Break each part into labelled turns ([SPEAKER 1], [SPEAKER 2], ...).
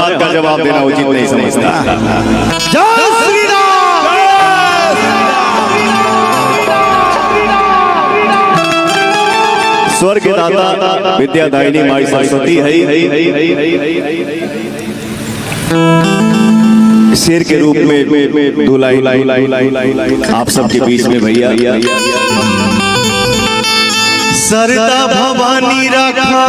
[SPEAKER 1] बात का जवाब देना उचित नहीं समझता। जय श्री राम। स्वर्ग दाता विद्यादायिनी माई सरस्वती है शेर के रूप में धुलाई आप सबके बीच में भैया। सरदा भवानी रखा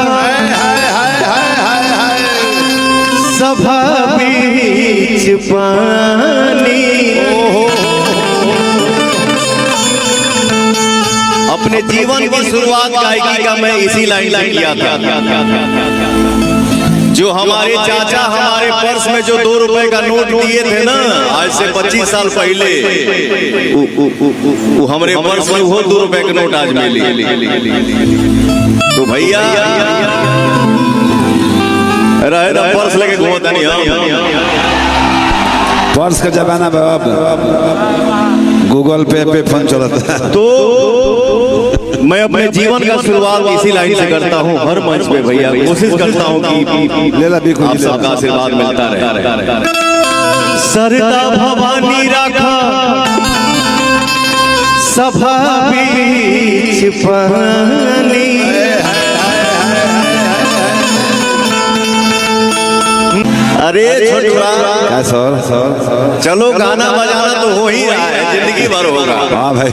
[SPEAKER 1] सभा बीच पानी। अपने जीवन की शुरुआत गायकी का मैं इसी लाइन से किया था। जो हमारे चाचा हमारे पर्स में जो 2 रुपए का नोट दिए थे ना, आज से 25 साल पहले वो हमारे पर्स में वो 2 रुपए का नोट आज मिली। तो भैया रहे पर्स लेके घूमता नहीं हम।
[SPEAKER 2] पर्स का जमाना बाबा, गूगल पे फोन चलता है।
[SPEAKER 1] तो मैं अपने जीवन का शुरुआत इसी लाइन से करता हूँ हर मंच पे भैया। कोशिश करता हूँ कि आप सबका आशीर्वाद मिलता रहे। सरदा भवानी रखा सभा बीच पानी। अरे छोटुआ चलो गाना बजाना तो हो ही रहा है, जिंदगी भर होगा।
[SPEAKER 2] हाँ भाई,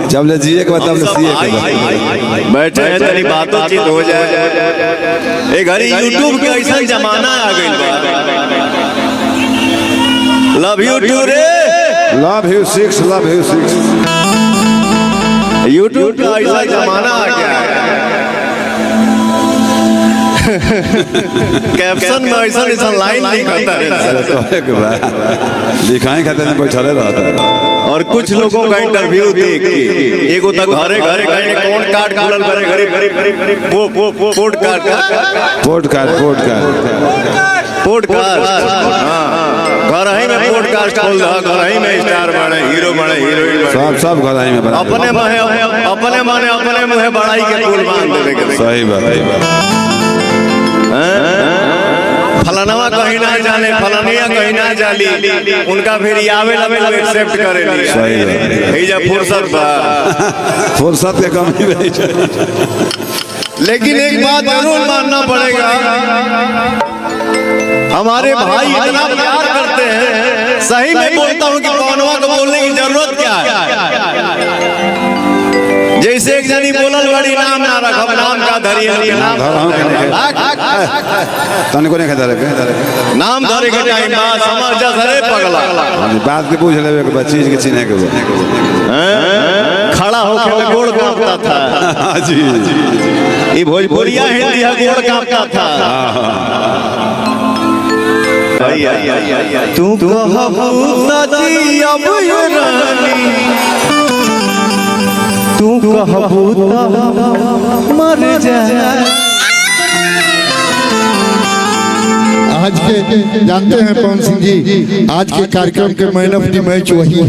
[SPEAKER 2] जब ले जिए के बाद तब ले सिए के
[SPEAKER 1] बैठे हैं तेरी बातचीत हो जाए। एक घड़ी यूट्यूब के ऐसा जमाना आ गई। लव यू टू रे,
[SPEAKER 2] love you 6, love you 6।
[SPEAKER 1] YouTube का ऐसा जमाना आ गया है। कैप्शन में ऐसा लाइन नहीं करता
[SPEAKER 2] दिखाए खाते नहीं बैठले रहता।
[SPEAKER 1] और कुछ लोगों का इंटरव्यू देख के एगो तक घरे घरे गए कौन कार्ड खुलल करे घरे पॉडकास्ट घर ही में पॉडकास्ट खोल रहा, घर ही में स्टार बने, हीरो बने, हीरोइन
[SPEAKER 2] सब घर ही में बने।
[SPEAKER 1] अपने मुँह बड़ाई के फूल बांध देवे के।
[SPEAKER 2] सही बात।
[SPEAKER 1] फलानवा कहीं ना जाने, फलानिया कहीं ना जाली, उनका फिर आवे लगे एक्सेप्ट करेली।
[SPEAKER 2] सही है,
[SPEAKER 1] जब
[SPEAKER 2] फुर्सत के कमी नहीं।
[SPEAKER 1] लेकिन एक बात जरूर मानना पड़ेगा, हमारे भाई इतना प्यार करते हैं। सही में बोलता हूँ कि कौनवा को बोलने की जरूरत क्या है। जैसे एक जनी बोलल बड़ी नाम ना रखब, नाम का धरिए नाम
[SPEAKER 2] तने को नहीं खाता रे
[SPEAKER 1] नाम धरे के टाइम बा समझ जा सरे पगला।
[SPEAKER 2] बात के पूछ लेवे के चीज के चिन्ह के
[SPEAKER 1] खड़ा होके में गोड़ कांपता था।
[SPEAKER 2] जी
[SPEAKER 1] ये भोजपुरिया हिंदी है, गोड़ कांपता था। तू कहबू सजी अब रानी, तू कहबू मर जाए।
[SPEAKER 3] आज के जानते हैं पवन सिंह जी, आज के कार्यक्रम के मैन ऑफ द मैच वही है,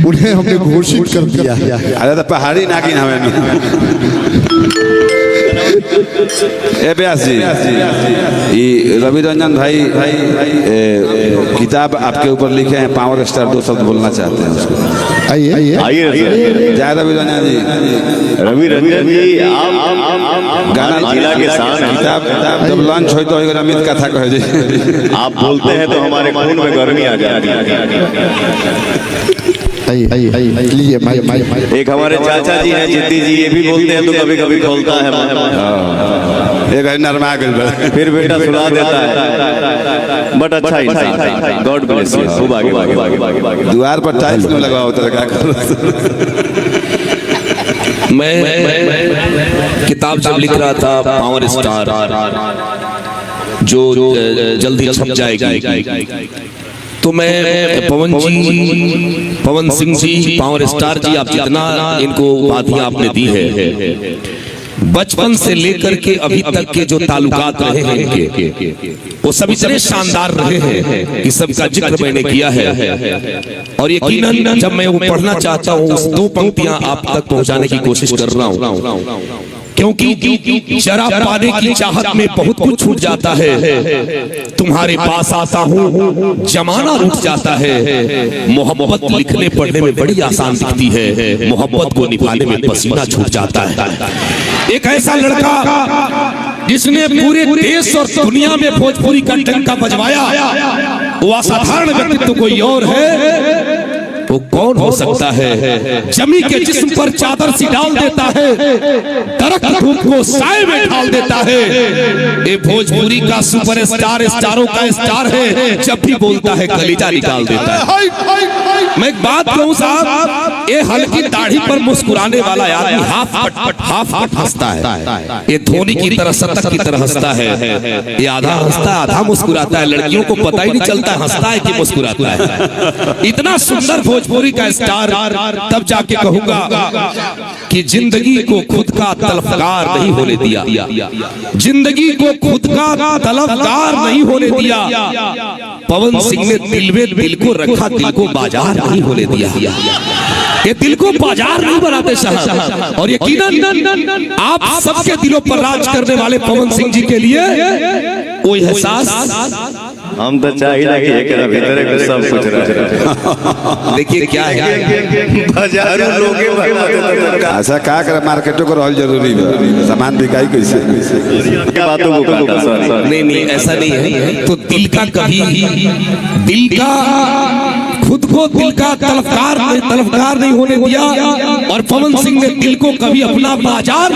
[SPEAKER 3] उन्हें हमने घोषित कर दिया।
[SPEAKER 2] अरे तो पहाड़ी नागिन हमें ए व्यास जी, ये रवि रंजन भाई किताब आपके ऊपर लिखे हैं, पावर स्टार 2 शब्द बोलना चाहते हैं उसको।
[SPEAKER 1] आइए
[SPEAKER 2] जय रवि रंजन जी।
[SPEAKER 1] रवि रंजन जी आप
[SPEAKER 2] गाना
[SPEAKER 1] जिला के शान
[SPEAKER 2] किताब जब लॉन्च हो तो अमित कथा कहे जी।
[SPEAKER 1] आप बोलते हैं तो हमारे खून में गर्मी आ जाती है। एक हमारे चाचा जी हैं जिद्दी जी, ये भी बोलते हैं तो कभी कभी खोलता है।
[SPEAKER 2] एक नरमा गल
[SPEAKER 1] फिर बेटा सुना देता है। बट अच्छा इंसान, गॉड ब्लेस यू। खूब आगे
[SPEAKER 2] द्वार पर टाइल्स में लगा होता है, क्या करो।
[SPEAKER 4] मैं किताब जब लिख रहा था पावर स्टार, जो जल्दी छप जाएगी, तो मैं पवन सिंह जी, पावर स्टार जी, आप जितना इनको बातें आपने दी है, बचपन से लेकर के अभी तक के जो ताल्लुकात रहे हैं इनके, वो सब इतने शानदार रहे हैं कि सबका जिक्र मैंने किया है। और यकीनन जब मैं वो पढ़ना चाहता हूँ, उस 2 पंक्तियां आप तक पहुंचाने की कोशिश कर रहा हूँ। क्योंकि जरा पाने की चाहत में बहुत कुछ छूट जाता है। तुम्हारे पास आता हूँ जमाना रुक जाता है। मोहब्बत लिखने पढ़ने में बड़ी आसान दिखती है, मोहब्बत को निभाने में पसीना छूट जाता है। एक ऐसा लड़का जिसने पूरे देश और दुनिया में भोजपुरी का डंका बजवाया, वो असाधारण व्यक्तित्व कोई और है। वो कौन हो सकता है? जमी के जिस्म पर चादर सी डाल देता है, दरख्त धूप को साए में ढाल देता है। ये भोजपुरी का सुपरस्टार, स्टारों का स्टार है। जब भी बोलता है कलीजा निकाल देता है। मैं एक बात कहूं साहब, ये हल्की दाढ़ी पर मुस्कुराने वाला आदमी हाफ हंसता है। ये धोनी की तरह, शतक की तरह हंसता है। ये आधा हंसता आधा मुस्कुराता है। लड़कियों को पता ही नहीं चलता हंसता है कि मुस्कुराता है। इतना सुंदर भोजपुरी का स्टार, तब जाके कहूंगा कि जिंदगी को खुद का तलफकार नहीं होने दिया। जिंदगी को खुद का तलफकार नहीं होने दिया। पवन सिंह ने दिल में दिल को रखा, दिल को बाजार नहीं होने दिया। ये दिल को बाजार नहीं बनाते साहब। और यकीनन आप सबके दिलों पर राज करने वाले पवन सिंह जी के लिए वो एहसास
[SPEAKER 1] हम तो चाहिए कि एकरा भीतर के सब कुछ रहे।
[SPEAKER 4] देखिए क्या है,
[SPEAKER 1] हजारों लोग
[SPEAKER 2] ऐसा क्या करे, मार्केटों को रहल जरूरी है, सामान बिकाई कैसे?
[SPEAKER 1] बातों को करता सर।
[SPEAKER 4] नहीं ऐसा नहीं है। तो दिल का कभी, दिल का खुद को दिल का तलफकार नहीं होने दिया। और पवन सिंह ने दिल को कभी अपना बाजार